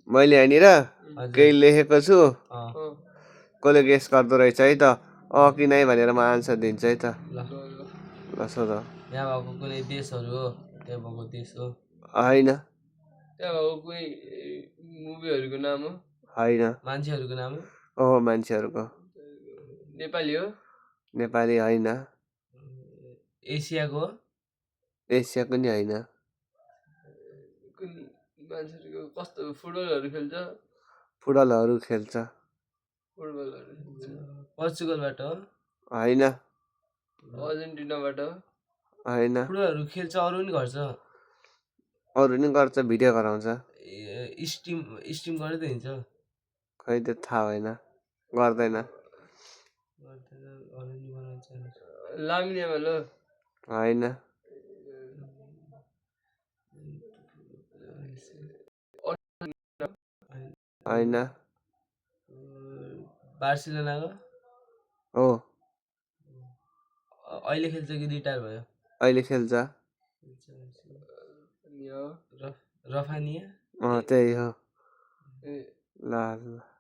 मैले यहाँनिर केही लेखेको छु कसले गेस गर्दो रहेछ है त कि नै भनेर म आन्सर दिन्छु है त ल सोध यहाँ भएको कुनै देशहरू हो त्यहाँ भएको देश हो होइन त्यहाँ भएको कुनै मुभीहरूको नाम हो होइन मान्छेहरूको नाम ओ हो मान्छेहरूको नेपाली हो नेपाली होइन एसियाको एसियाको नि होइन कुन मान्छेहरूको कस्तो फुटबलहरू खेल्छ फुटबलहरू खेल्छ फुटबलहरू पोर्चुगलबाट हो होइन अर्जेन्टिनाबाट हो होइन फुटबलहरू खेल्छ अरू पनि गर्छ अरू नि गर्छ भिडियो गराउँछ स्ट्रिम गरेर त हिँड्छ खै त्यो थाहा भएन गर्दैन लामिन यामाल हो होइन होइन बार्सिलोनाको हो अहिले खेल्छ कि रिटायर भयो अहिले खेल्छ रफानिया त्यही हो ल ल